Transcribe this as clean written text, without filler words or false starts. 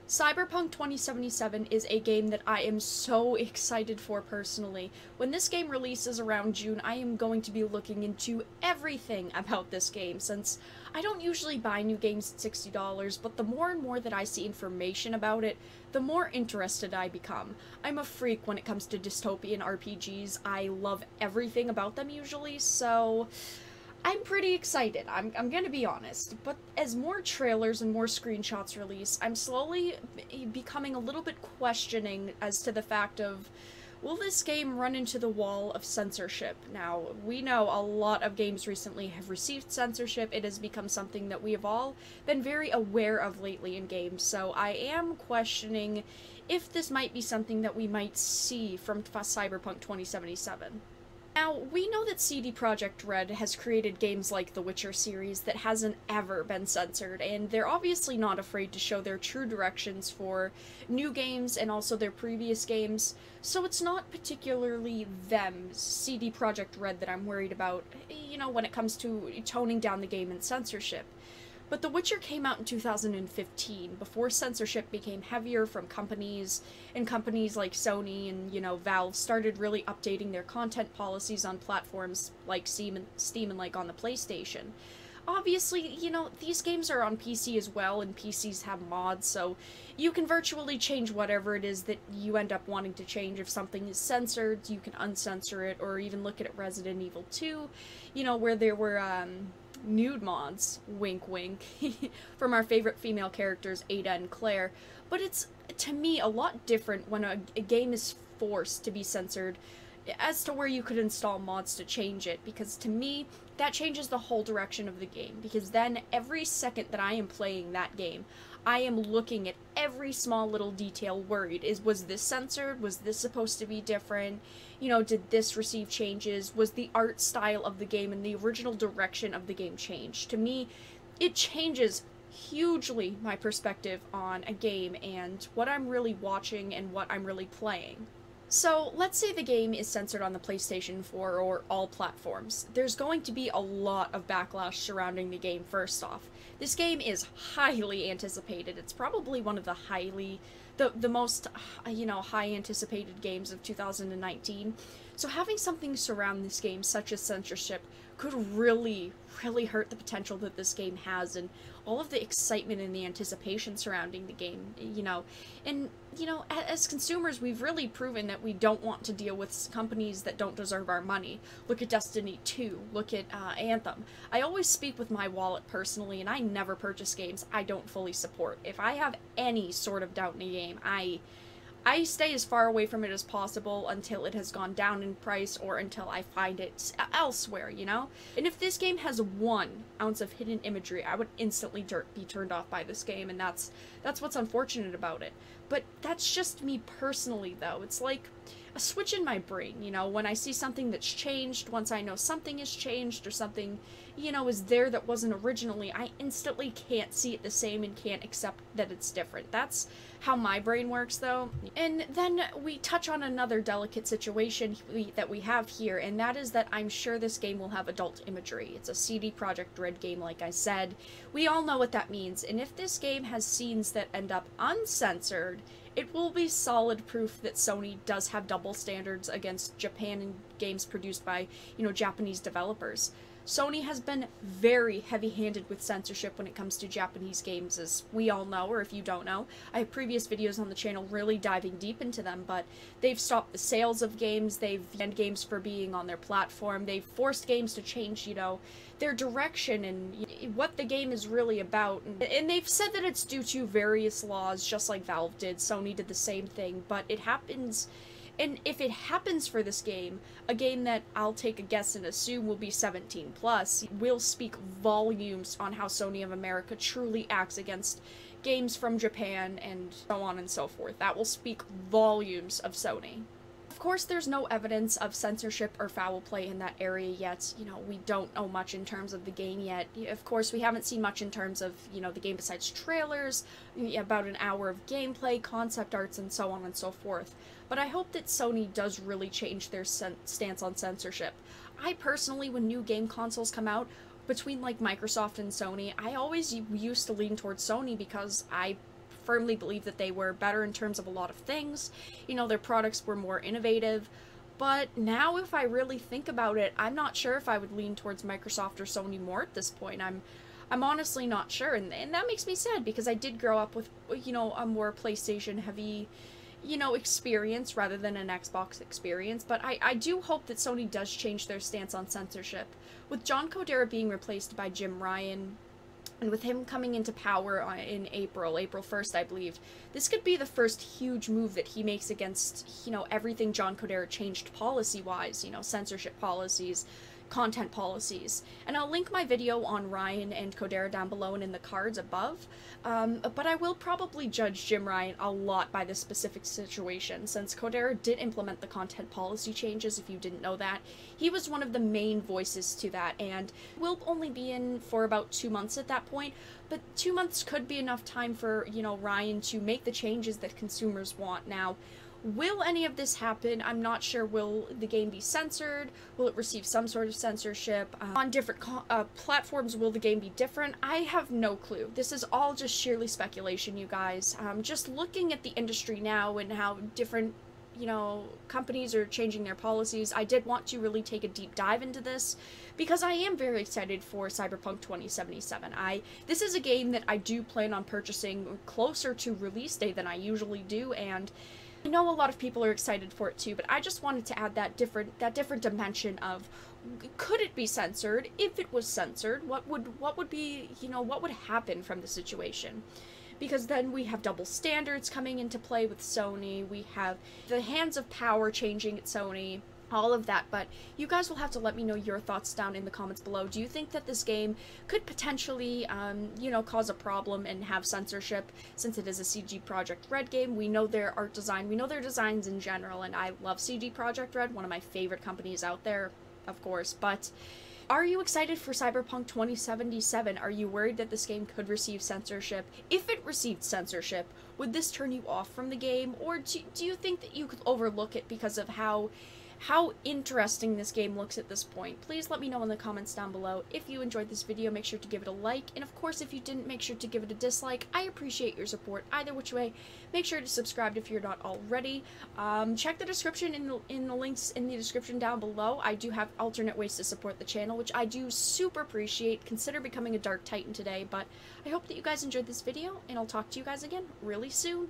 Cyberpunk 2077 is a game that I am so excited for personally. When this game releases around June, I am going to be looking into everything about this game, since I don't usually buy new games at $60, but the more and more that I see information about it, the more interested I become. I'm a freak when it comes to dystopian RPGs. I love everything about them usually, so I'm pretty excited, I'm gonna be honest, but as more trailers and more screenshots release, I'm slowly becoming a little bit questioning as to the fact of, will this game run into the wall of censorship? Now, we know a lot of games recently have received censorship. It has become something that we have all been very aware of lately in games, so I am questioning if this might be something that we might see from Cyberpunk 2077. Now, we know that CD Projekt Red has created games like the Witcher series that hasn't ever been censored, and they're obviously not afraid to show their true directions for new games and also their previous games, so it's not particularly them, CD Projekt Red, that I'm worried about, when it comes to toning down the game and censorship. But The Witcher came out in 2015, before censorship became heavier from companies, and companies like Sony and, Valve started really updating their content policies on platforms like Steam and like on the PlayStation. Obviously, these games are on PC as well, and PCs have mods, so you can virtually change whatever it is that you end up wanting to change. If something is censored, you can uncensor it, or even look at Resident Evil 2, where there were, nude mods, wink wink, from our favorite female characters, Ada and Claire, but it's, to me, a lot different when a game is forced to be censored as to where you could install mods to change it, because to me, that changes the whole direction of the game, because then every second that I am playing that game, I am looking at every small little detail worried. Was this censored? Was this supposed to be different? Did this receive changes? Was the art style of the game and the original direction of the game changed? To me, it changes hugely my perspective on a game and what I'm really watching and what I'm really playing. So, let's say the game is censored on the PlayStation 4 or all platforms. There's going to be a lot of backlash surrounding the game, first off. This game is highly anticipated. It's probably one of the the most, high anticipated games of 2019. So having something surround this game, such as censorship, could really, really hurt the potential that this game has, and all of the excitement and the anticipation surrounding the game, And, as consumers, we've really proven that we don't want to deal with companies that don't deserve our money. Look at Destiny 2, look at Anthem. I always speak with my wallet personally, and I never purchase games I don't fully support. If I have any sort of doubt in a game, I stay as far away from it as possible until it has gone down in price or until I find it elsewhere, And if this game has 1 ounce of hidden imagery, I would instantly be turned off by this game, and that's what's unfortunate about it. But that's just me personally, though. It's like a switch in my brain, when I see something that's changed, once I know something is changed or something, is there that wasn't originally, I instantly can't see it the same and can't accept that it's different. That's how my brain works, though. And then we touch on another delicate situation that we have here, and that is that I'm sure this game will have adult imagery. It's a CD Projekt Red game, like I said. We all know what that means, and if this game has scenes that end up uncensored, it will be solid proof that Sony does have double standards against Japan and games produced by, Japanese developers. Sony has been very heavy-handed with censorship when it comes to Japanese games, as we all know, or if you don't know. I have previous videos on the channel really diving deep into them, but they've stopped the sales of games, they've banned games for being on their platform, they've forced games to change, their direction and what the game is really about. And they've said that it's due to various laws, just like Valve did. Sony did the same thing, but it happens. And if it happens for this game, a game that I'll take a guess and assume will be 17 plus, will speak volumes on how Sony of America truly acts against games from Japan and so on and so forth. That will speak volumes of Sony. Of course, there's no evidence of censorship or foul play in that area yet. We don't know much in terms of the game yet. Of course, we haven't seen much in terms of, the game besides trailers, about an hour of gameplay, concept arts, and so on and so forth. But I hope that Sony does really change their stance on censorship. I personally, when new game consoles come out, between, Microsoft and Sony, I always used to lean towards Sony because I firmly believe that they were better in terms of a lot of things. You know, their products were more innovative. But now, if I really think about it, I'm not sure if I would lean towards Microsoft or Sony more at this point. I'm honestly not sure, and that makes me sad because I did grow up with, you know, a more PlayStation heavy, you know, experience rather than an Xbox experience. But I do hope that Sony does change their stance on censorship. With John Codera being replaced by Jim Ryan, and with him coming into power in April 1st, I believe, this could be the first huge move that he makes against, you know, everything John Codera changed policy-wise, you know, censorship policies, content policies. And I'll link my video on Ryan and Codera down below and in the cards above. But I will probably judge Jim Ryan a lot by this specific situation, since Codera did implement the content policy changes, if you didn't know that. He was one of the main voices to that, and will only be in for about 2 months at that point, but 2 months could be enough time for, you know, Ryan to make the changes that consumers want. Now, will any of this happen? I'm not sure. Will the game be censored? Will it receive some sort of censorship? On different platforms, will the game be different? I have no clue. This is all just sheerly speculation, you guys. Just looking at the industry now and how different, you know, companies are changing their policies, I did want to really take a deep dive into this because I am very excited for Cyberpunk 2077. This is a game that I do plan on purchasing closer to release day than I usually do, and I know a lot of people are excited for it too, but I just wanted to add that different dimension of, could it be censored? If it was censored, what would be, you know, what would happen from the situation? Because then we have double standards coming into play with Sony, we have the hands of power changing at Sony, all of that. But you guys will have to let me know your thoughts down in the comments below. Do you think that this game could potentially, you know, cause a problem and have censorship, since it is a CG Projekt Red game? We know their art design, we know their designs in general, and I love CG Projekt Red, one of my favorite companies out there, of course. But are you excited for Cyberpunk 2077? Are you worried that this game could receive censorship? If it received censorship, would this turn you off from the game? Or do you think that you could overlook it because of how interesting this game looks at this point? Please let me know in the comments down below. If you enjoyed this video, make sure to give it a like, and of course if you didn't, make sure to give it a dislike. I appreciate your support either which way. Make sure to subscribe if you're not already. Check the description in the links in the description down below. I do have alternate ways to support the channel, which I do super appreciate. Consider becoming a Dark Titan today, but I hope that you guys enjoyed this video, and I'll talk to you guys again really soon.